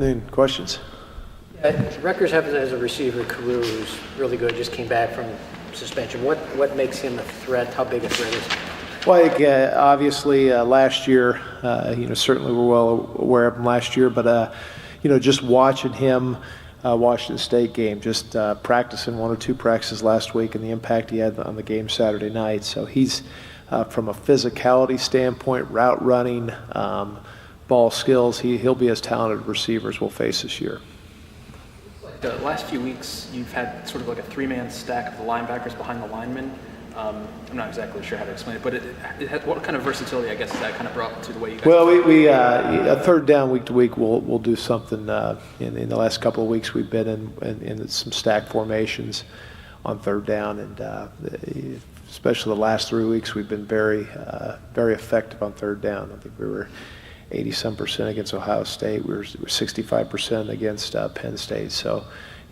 afternoon. Questions? Rutgers has a receiver, Carew, who's really good, just came back from suspension. What makes him a threat? How big a threat is he? Well, I think, obviously last year, certainly we're well aware of him last year, but, just watching him, Washington State game, just practicing 1 or 2 practices last week and the impact he had on the game Saturday night. So he's, from a physicality standpoint, route running, ball skills, he'll be as talented a receiver as we'll face this year. The last few weeks, you've had sort of like a 3-man stack of the linebackers behind the linemen. I'm not exactly sure how to explain it, but what kind of versatility, I guess, has that kind of brought to the way you guys? Well, we a third down week to week, we'll do something. In the last couple of weeks, we've been in some stack formations on third down, and especially the last 3 weeks, we've been very effective on third down. I think we were 80-some% against Ohio State. We were 65% against Penn State. So,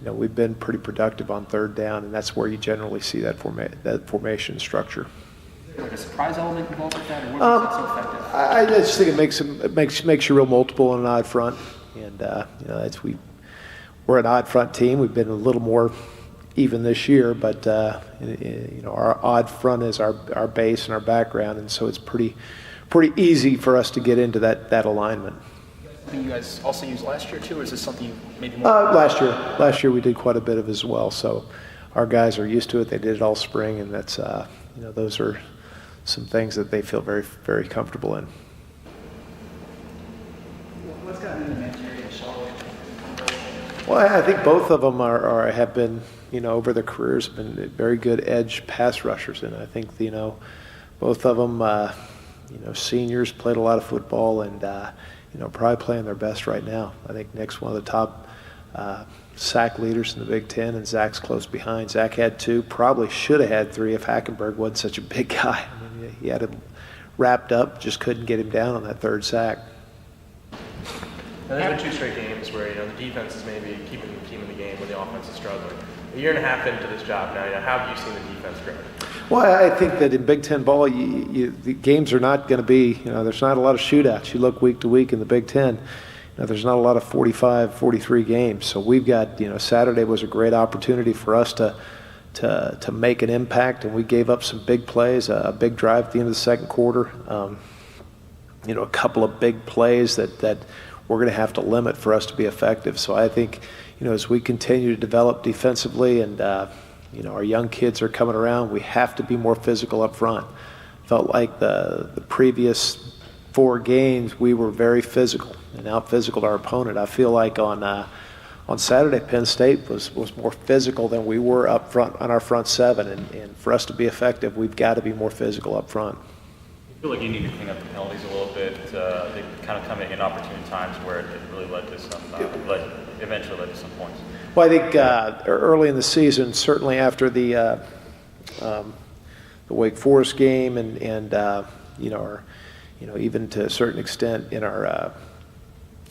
we've been pretty productive on third down, and that's where you generally see that formation structure. Is there like a surprise element involved with that, or what makes that so effective? I just think it makes you real multiple in an odd front, and we're an odd front team. We've been a little more even this year, but our odd front is our base and our background, and so it's pretty easy for us to get into that alignment. Something you guys also used last year too, or is this something you maybe more? Last year we did quite a bit of as well. So our guys are used to it. They did it all spring, and that's those are some things that they feel very, very comfortable in. What's gotten into Manchurian Charlotte? Well, I think both of them have been over their careers have been very good edge pass rushers, and I think both of them seniors, played a lot of football, and probably playing their best right now. I think Nick's one of the top sack leaders in the Big Ten, and Zach's close behind. Zach had 2, probably should have had 3 if Hackenberg wasn't such a big guy. I mean, he had him wrapped up, just couldn't get him down on that 3rd sack. Now, there's been 2 straight games where the defense is maybe keeping the team in the game when the offense is struggling. A year and a half into this job now, how have you seen the defense grow? Well, I think that in Big Ten ball, the games are not going to be, there's not a lot of shootouts. You look week to week in the Big Ten, there's not a lot of 45, 43 games. So we've got, Saturday was a great opportunity for us to make an impact, and we gave up some big plays, a big drive at the end of the second quarter, a couple of big plays that we're going to have to limit for us to be effective. So I think, as we continue to develop defensively and, our young kids are coming around, we have to be more physical up front. Felt like the previous 4 games we were very physical and out-physicaled our opponent. I feel like on Saturday, Penn State was more physical than we were up front on our front 7, and for us to be effective, we've got to be more physical up front. I feel like you need to clean up the penalties a little bit. They kind of come in opportune times where it really led to some, eventually led to some points. Well, I think early in the season, certainly after the Wake Forest game, and even to a certain extent in our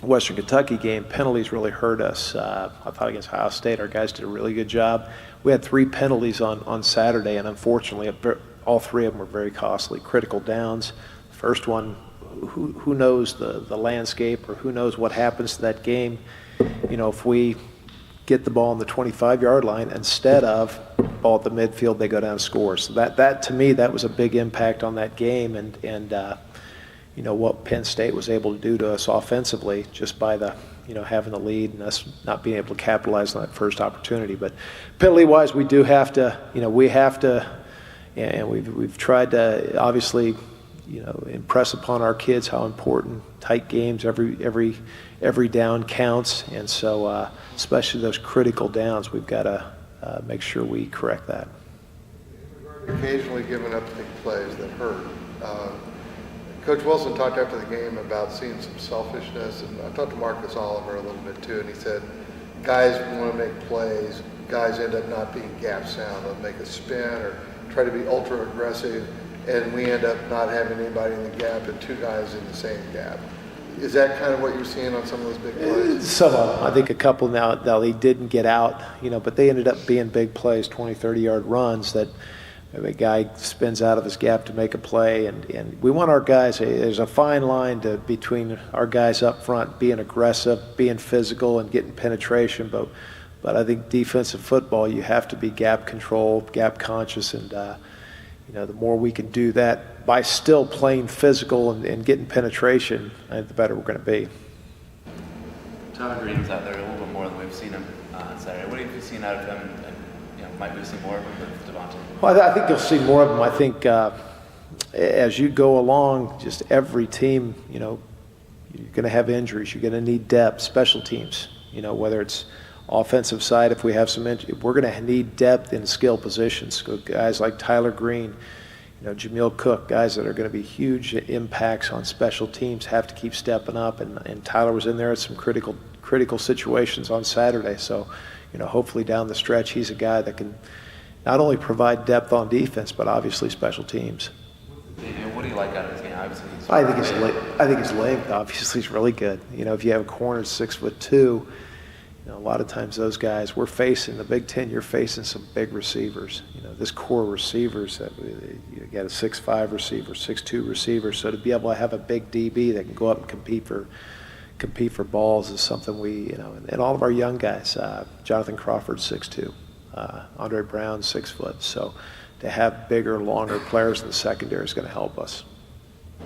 Western Kentucky game, penalties really hurt us. I thought against Ohio State, our guys did a really good job. We had 3 penalties on Saturday, and unfortunately, all 3 of them were very costly. Critical downs. The first one, who knows the landscape, or who knows what happens to that game. If we get the ball on the 25-yard line instead of ball at the midfield, they go down and score. So that to me, that was a big impact on that game, and what Penn State was able to do to us offensively just by the having the lead and us not being able to capitalize on that first opportunity. But penalty-wise, we do have to, and we've tried to obviously impress upon our kids how important tight games, every down counts, and so especially those critical downs, we've got to make sure we correct that. Occasionally giving up big plays that hurt. Coach Wilson talked after the game about seeing some selfishness, and I talked to Marcus Oliver a little bit too, and he said guys want to make plays, guys end up not being gap sound. They'll make a spin or try to be ultra aggressive, and we end up not having anybody in the gap and 2 guys in the same gap. Is that kind of what you're seeing on some of those big plays? Some of them. I think a couple now they didn't get out, but they ended up being big plays, 20, 30-yard runs that The guy spins out of his gap to make a play, and we want our guys, there's a fine line between our guys up front being aggressive, being physical, and getting penetration, but I think defensive football, you have to be gap control, gap conscious, and the more we can do that by still playing physical and getting penetration, I think the better we're going to be. Tyler Green was out there a little bit more than we've seen him on Saturday. What have you seen out of him? And might we see more of him with Devontae? Well, I think you'll see more of them. I think as you go along, just every team, you're going to have injuries. You're going to need depth, special teams. Whether it's offensive side, if we have some injury, we're going to need depth in skill positions. Guys like Tyler Green, Jameel Cook, guys that are going to be huge impacts on special teams, have to keep stepping up. And Tyler was in there at some critical situations on Saturday. So, hopefully down the stretch, he's a guy that can not only provide depth on defense, but obviously special teams. What do you like out of his game? Obviously, I think his length obviously is really good. If you have a corner 6'2", a lot of times those guys, we're facing the Big Ten, you're facing some big receivers. This core receivers, you got a 6'5" receiver, 6'2" receiver. So to be able to have a big DB that can go up and compete for balls is something we, and all of our young guys, Jonathan Crawford, 6'2", Andre Brown, 6 foot. So to have bigger, longer players in the secondary is going to help us.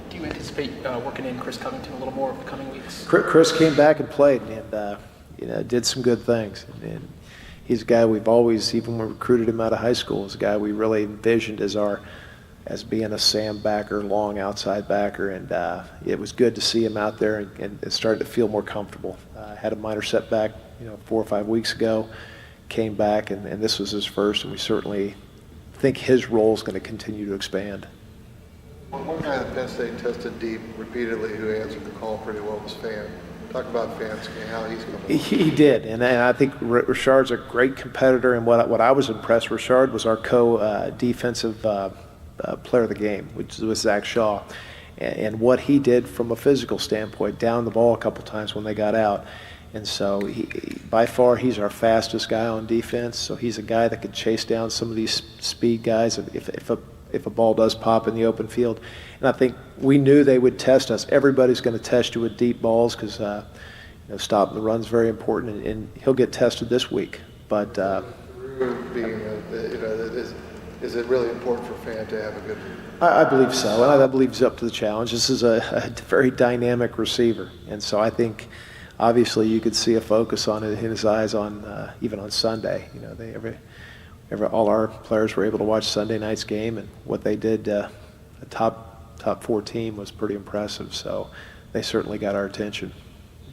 Do you anticipate working in Chris Covington a little more over the coming weeks? Chris came back and played and did some good things. And he's a guy we've always, even when we recruited him out of high school, is a guy we really envisioned as being a Sam backer, long outside backer, and it was good to see him out there and it started to feel more comfortable. Had a minor setback, 4 or 5 weeks ago, came back, and this was his first, and we certainly think his role is going to continue to expand. One guy that Penn State tested deep repeatedly who answered the call pretty well was Fan. Talk about Fansky, how he's coming. He did, and I think Richard's a great competitor, and what I was impressed, Richard was our co-defensive player of the game, which was Zach Shaw, and what he did from a physical standpoint, down the ball a couple times when they got out. And so by far he's our fastest guy on defense, so he's a guy that could chase down some of these speed guys if a ball does pop in the open field. And I think we knew they would test us. Everybody's going to test you with deep balls because stopping the run is very important, and he'll get tested this week. But is it really important for Fan to have a good? I believe so, and I believe he's up to the challenge. This is a very dynamic receiver, and so I think obviously you could see a focus on it in his eyes on even on Sunday. All our players were able to watch Sunday night's game, and what they did, the top 4 team was pretty impressive. So they certainly got our attention.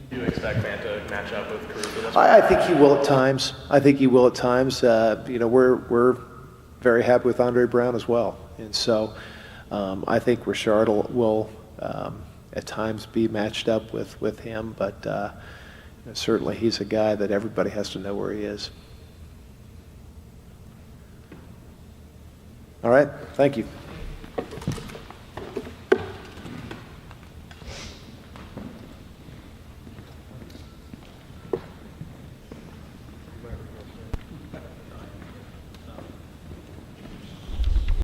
Do you expect Fan to match up with Caruso? I think he will at times. We're very happy with Andre Brown as well, and so I think Richard will at times be matched up with him. But certainly he's a guy that everybody has to know where he is. All right, thank you.